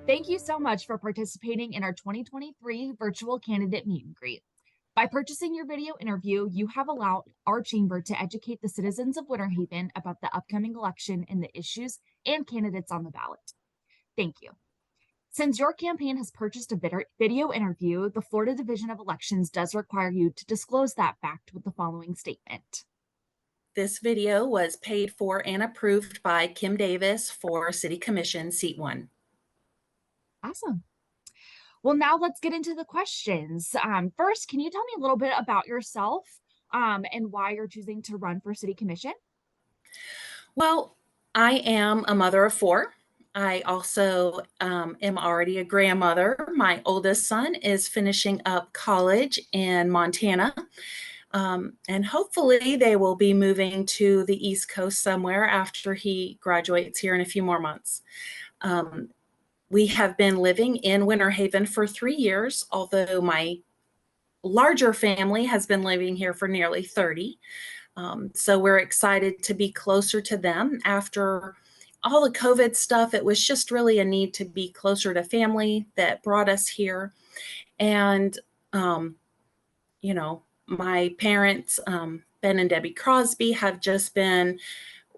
Thank you so much for participating in our 2023 virtual candidate meet and greet. By purchasing your video interview, you have allowed our chamber to educate the citizens of Winter Haven about the upcoming election and the issues and candidates on the ballot. Thank you. Since your campaign has purchased a video interview, the Florida Division of Elections does require you to disclose that fact with the following statement. This video was paid for and approved by Kim Davis for City Commission, Seat 1. Awesome. Well, now let's get into the questions. First, can you tell me a little bit about yourself and why you're choosing to run for City Commission? Well, I am a mother of 4. I also am already a grandmother. My oldest son is finishing up college in Montana. And hopefully they will be moving to the East Coast somewhere after he graduates here in a few more months. We have been living in Winter Haven for 3 years, although my larger family has been living here for nearly 30. So we're excited to be closer to them. After all the COVID stuff, it was just really a need to be closer to family that brought us here. And, my parents, Ben and Debbie Crosby, have just been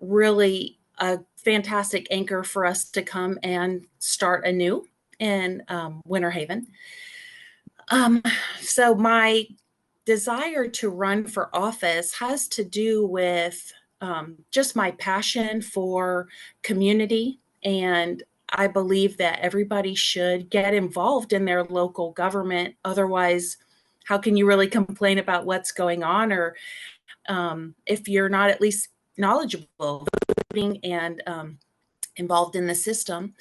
really a fantastic anchor for us to come and start anew in Winter Haven. So my desire to run for office has to do with just my passion for community. And I believe that everybody should get involved in their local government. Otherwise, how can you really complain about what's going on? Or if you're not at least knowledgeable voting and involved in the system.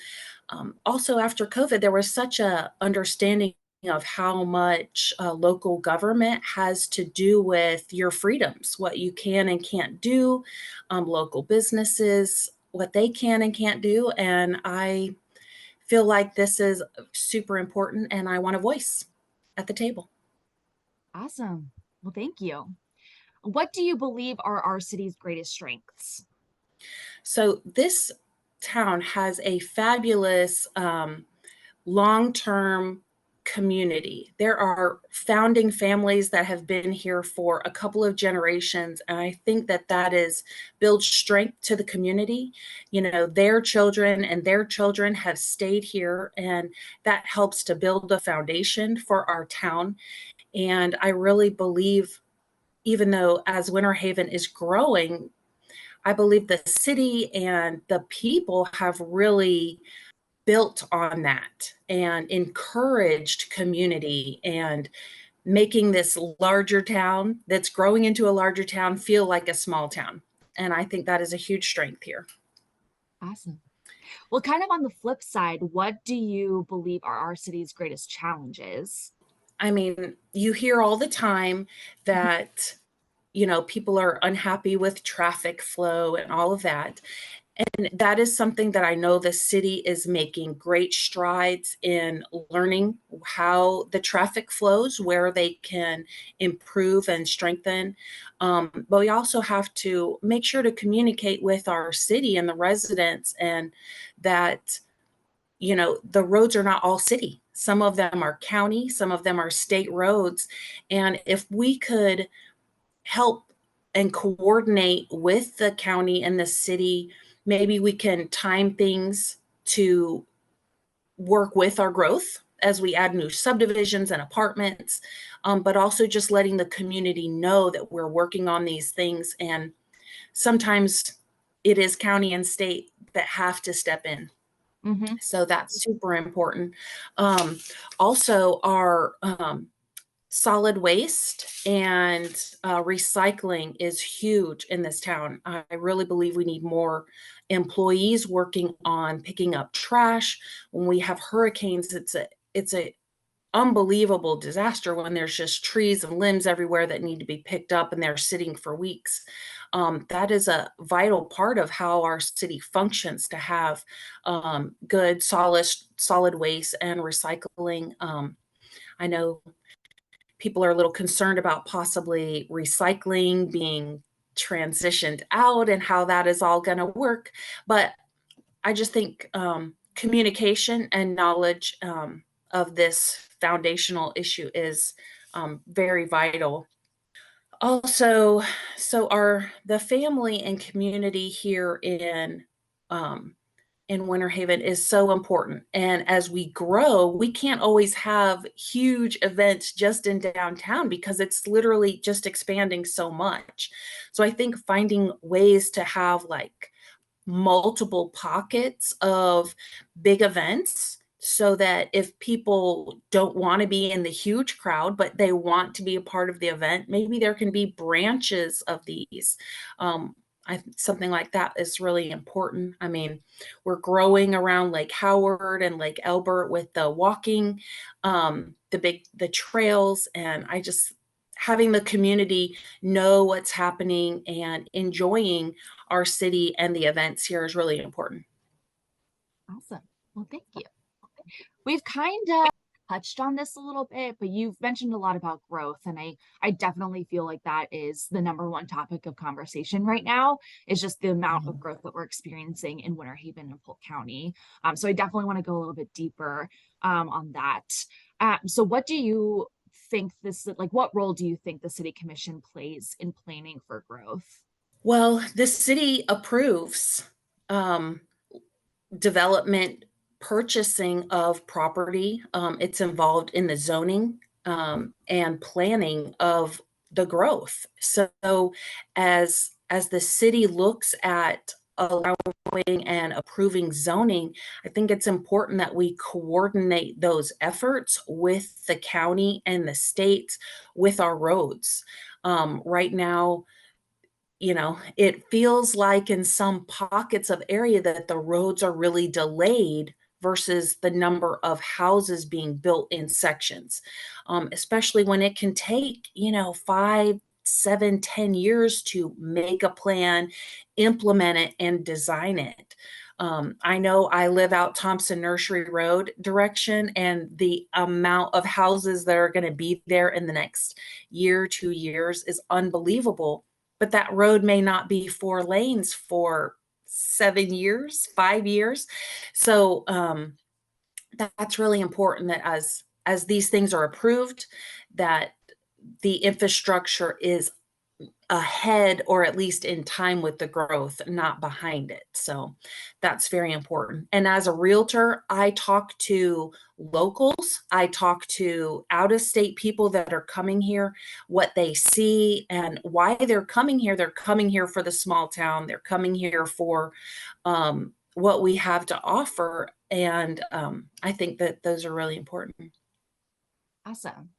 Also, after COVID, there was such a understanding of how much local government has to do with your freedoms, what you can and can't do, local businesses, what they can and can't do. And I feel like this is super important and I want a voice at the table. Awesome. Well, thank you. What do you believe are our city's greatest strengths? So this town has a fabulous long-term community. There are founding families that have been here for a couple of generations, and I think that is builds strength to the community. Their children and their children have stayed here, and that helps to build a foundation for our town. And I really believe, even though as Winter Haven is growing, I believe the city and the people have really built on that and encouraged community and making this larger town that's growing into a larger town feel like a small town. And I think that is a huge strength here. Awesome. Well, kind of on the flip side, what do you believe are our city's greatest challenges? I mean, you hear all the time that, people are unhappy with traffic flow and all of that. And that is something that I know the city is making great strides in learning how the traffic flows, where they can improve and strengthen. But we also have to make sure to communicate with our city and the residents, and that, the roads are not all city. Some of them are county, some of them are state roads. And if we could help and coordinate with the county and the city, maybe we can time things to work with our growth as we add new subdivisions and apartments, but also just letting the community know that we're working on these things. And sometimes it is county and state that have to step in. Mm-hmm. So that's super important. Also, our solid waste and recycling is huge in this town. I really believe we need more employees working on picking up trash. When we have hurricanes, it's a unbelievable disaster when there's just trees and limbs everywhere that need to be picked up and they're sitting for weeks. That is a vital part of how our city functions, to have good solid waste and recycling. I know people are a little concerned about possibly recycling being transitioned out and how that is all going to work. But I just think communication and knowledge of this foundational issue is very vital. Also, so our the family and community here um, in Winter Haven is so important. And as we grow, we can't always have huge events just in downtown because it's literally just expanding so much. So I think finding ways to have like multiple pockets of big events so that if people don't want to be in the huge crowd, but they want to be a part of the event, maybe there can be branches of these. Um, Something like that is really important. I mean, we're growing around Lake Howard and Lake Elbert with the walking, the trails, and I just having the community know what's happening and enjoying our city and the events here is really important. Awesome. Well, thank you. We've kind of touched on this a little bit, but you've mentioned a lot about growth, and I definitely feel like that is the number one topic of conversation right now, is just the amount of growth that we're experiencing in Winter Haven and Polk County. So I definitely want to go a little bit deeper on that. So what do you think what role do you think the city commission plays in planning for growth? Well, the city approves um, development purchasing of property. It's involved in the zoning and planning of the growth. So as the city looks at allowing and approving zoning, I think it's important that we coordinate those efforts with the county and the state with our roads. Right now, it feels like in some pockets of area that the roads are really delayed versus the number of houses being built in sections, especially when it can take, 5, 7, 10 years to make a plan, implement it, and design it. I know I live out Thompson Nursery Road direction, and the amount of houses that are going to be there in the next year, 2 years is unbelievable, but that road may not be 4 lanes for 7 years, 5 years. So that's really important that as these things are approved, that the infrastructure is ahead or at least in time with the growth, not behind it. So that's very important. And as a realtor, I talk to locals, I talk to out of state people that are coming here, what they see and why they're coming here. They're coming here for the small town, they're coming here for what we have to offer. And I think that those are really important. Awesome.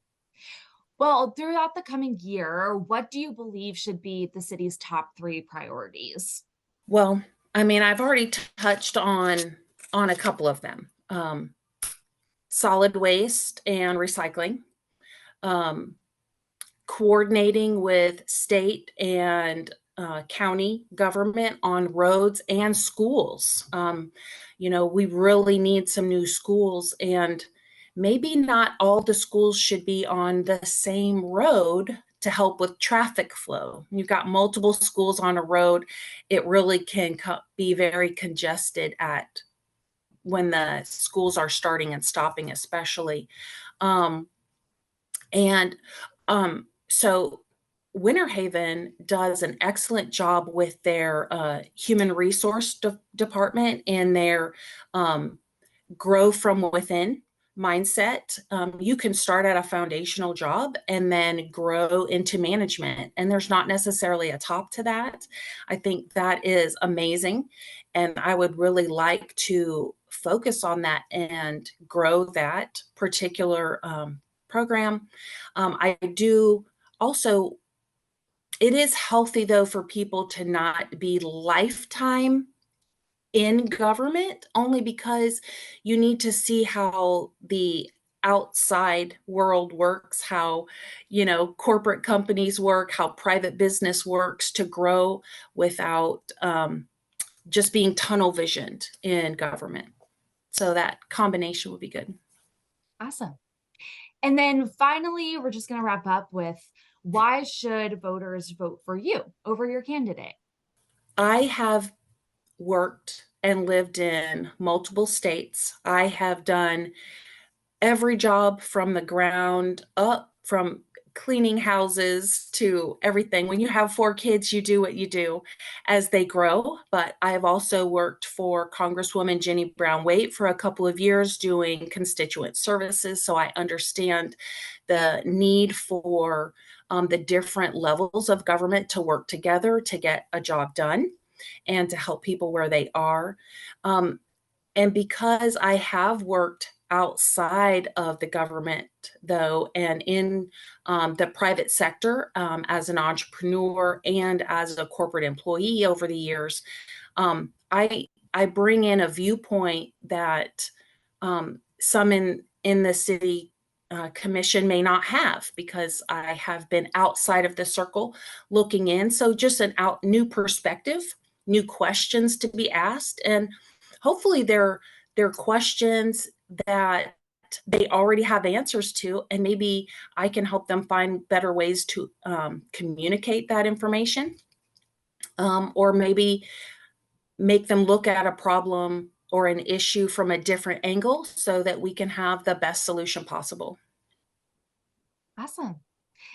Well, throughout the coming year, what do you believe should be the city's top 3 priorities? Well, I mean, I've already touched on a couple of them. Solid waste and recycling, um, coordinating with state and county government on roads and schools. We really need some new schools, and maybe not all the schools should be on the same road to help with traffic flow. You've got multiple schools on a road, it really can be very congested at when the schools are starting and stopping, especially. Um, and so Winter Haven does an excellent job with their human resource department and their grow from within mindset. You can start at a foundational job and then grow into management. And there's not necessarily a top to that. I think that is amazing. And I would really like to focus on that and grow that particular program. I do also, it is healthy though for people to not be lifetime in government, only because you need to see how the outside world works, how corporate companies work, how private business works to grow without just being tunnel visioned in government. So that combination would be good. Awesome. And then finally, we're just going to wrap up with, why should voters vote for you over your candidate? I have worked and lived in multiple states. I have done every job from the ground up, from cleaning houses to everything. When you have 4 kids, you do what you do as they grow. But I have also worked for Congresswoman Jenny Brown Waite for a couple of years doing constituent services. So I understand the need for the different levels of government to work together to get a job done and to help people where they are. Um, and because I have worked outside of the government, though, and in the private sector as an entrepreneur and as a corporate employee over the years, I bring in a viewpoint that some in the city commission may not have, because I have been outside of the circle looking in. So just an new perspective, new questions to be asked, and hopefully they're questions that they already have answers to, and maybe I can help them find better ways to communicate that information, or maybe make them look at a problem or an issue from a different angle so that we can have the best solution possible. Awesome.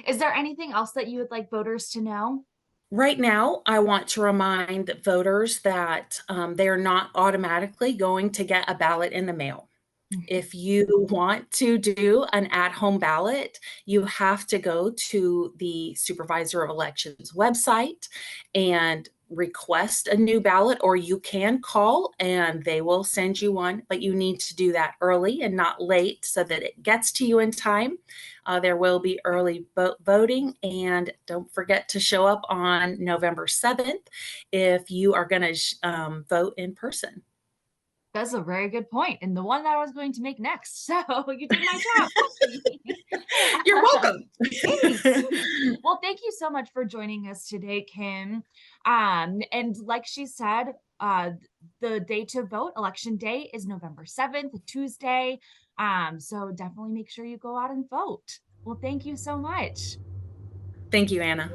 Is there anything else that you would like voters to know? Right now, I want to remind voters that they are not automatically going to get a ballot in the mail. If you want to do an at-home ballot, you have to go to the Supervisor of Elections website and request a new ballot, or you can call and they will send you one, but you need to do that early and not late so that it gets to you in time. There will be early voting, and don't forget to show up on November 7th if you are going to vote in person. That's a very good point, and the one that I was going to make next. So you did my job. You're welcome. Thanks. Well, thank you so much for joining us today, Kim. And like she said, the day to vote, election day, is November 7th, Tuesday. So definitely make sure you go out and vote. Well, thank you so much. Thank you, Anna.